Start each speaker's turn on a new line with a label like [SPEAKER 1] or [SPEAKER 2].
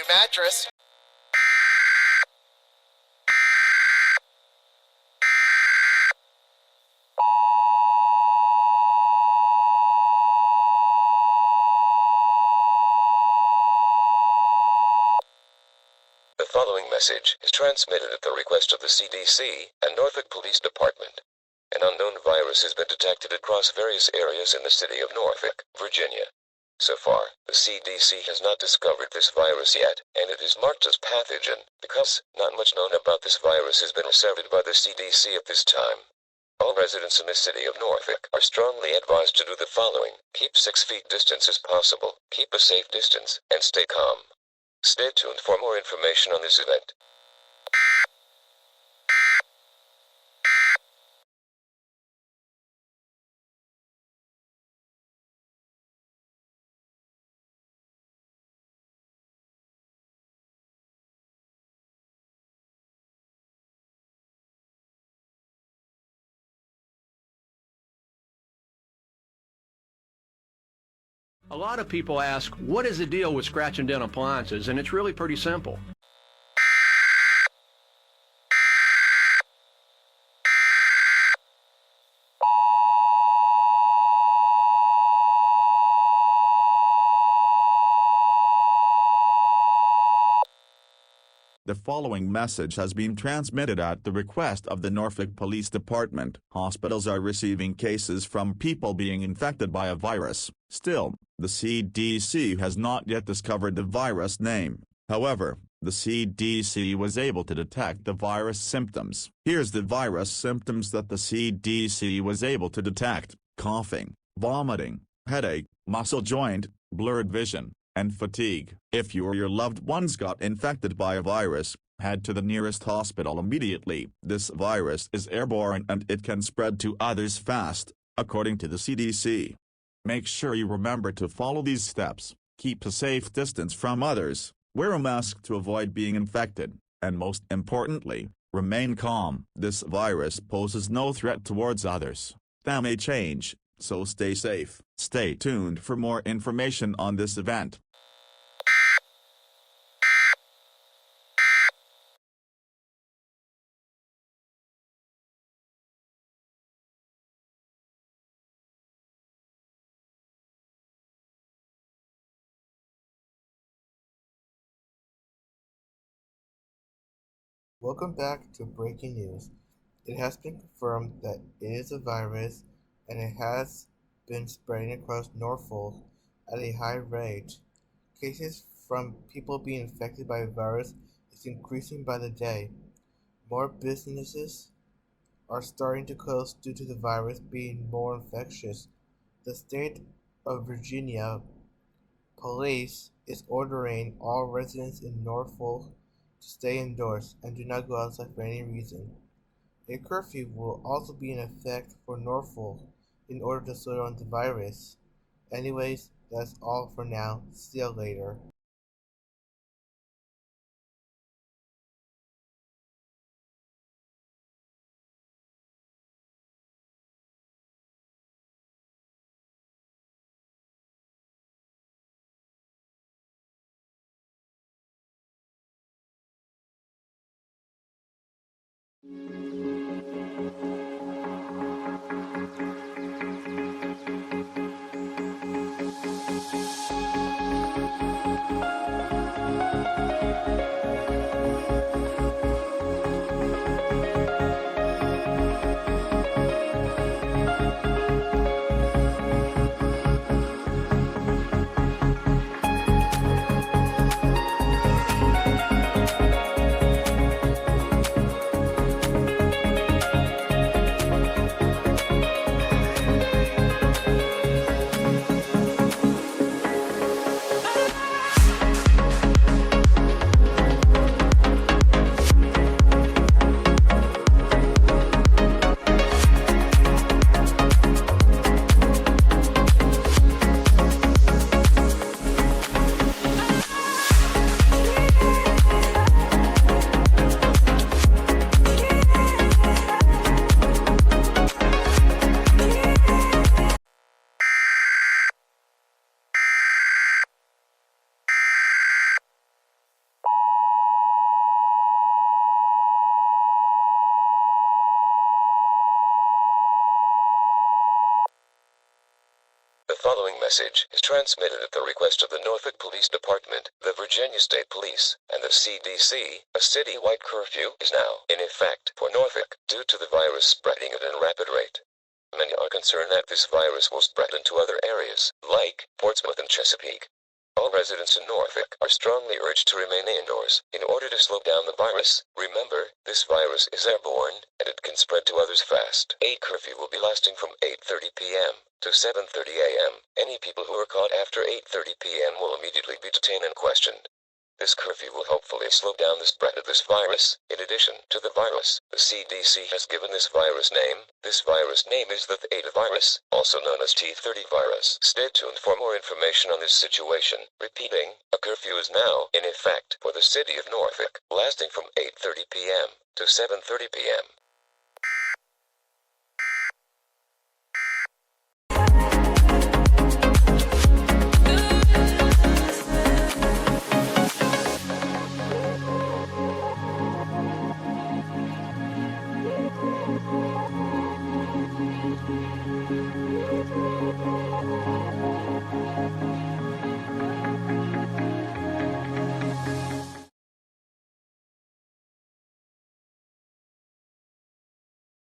[SPEAKER 1] new mattress.
[SPEAKER 2] The following message is transmitted at the request of the CDC and Norfolk Police Department. An unknown virus has been detected across various areas in the city of Norfolk, Virginia. So far, the CDC has not discovered this virus yet, and it is marked as pathogen because not much known about this virus has been asserted by the CDC at this time. All residents in the city of Norfolk are strongly advised to do the following: keep 6 feet distance as possible, keep a safe distance, and stay calm. Stay tuned for more information on this event.
[SPEAKER 3] A lot of people ask, what is the deal with scratch and dent appliances? And it's really pretty simple.
[SPEAKER 4] The following message has been transmitted at the request of the Norfolk Police Department. Hospitals are receiving cases from people being infected by a virus. Still, the CDC has not yet discovered the virus name. However, the CDC was able to detect the virus symptoms. Here's the virus symptoms that the CDC was able to detect: coughing, vomiting, headache, muscle joint, blurred vision, and fatigue. If you or your loved ones got infected by a virus, head to the nearest hospital immediately. This virus is airborne and it can spread to others fast, according to the CDC. Make sure you remember to follow these steps: keep a safe distance from others, wear a mask to avoid being infected, and most importantly, remain calm. This virus poses no threat towards others. That may change, so stay safe. Stay tuned for more information on this event.
[SPEAKER 5] Welcome back to Breaking News. It has been confirmed that it is a virus and it has been spreading across Norfolk at a high rate. Cases from people being infected by the virus is increasing by the day. More businesses are starting to close due to the virus being more infectious. The state of Virginia police is ordering all residents in Norfolk to stay indoors and do not go outside for any reason. A curfew will also be in effect for Norfolk in order to slow down the virus. Anyways, that's all for now. See you later.
[SPEAKER 2] message is transmitted at the request of the Norfolk Police Department, the Virginia State Police, and the CDC. A citywide curfew is now in effect for Norfolk due to the virus spreading at a rapid rate. Many are concerned that this virus will spread into other areas, like Portsmouth and Chesapeake. All residents in Norfolk are strongly urged to remain indoors in order to slow down the virus. Remember, this virus is airborne, and it can spread to others fast. A curfew will be lasting from 8:30 p.m. to 7:30 a.m. Any people who are caught after 8:30 p.m. will immediately be detained and questioned. This curfew will hopefully slow down the spread of this virus. In addition to the virus, the CDC has given this virus name. This virus name is the Theia virus, also known as T30 virus. Stay tuned for more information on this situation. Repeating, a curfew is now in effect for the city of Norfolk, lasting from 8:30 p.m. to 7:30 p.m.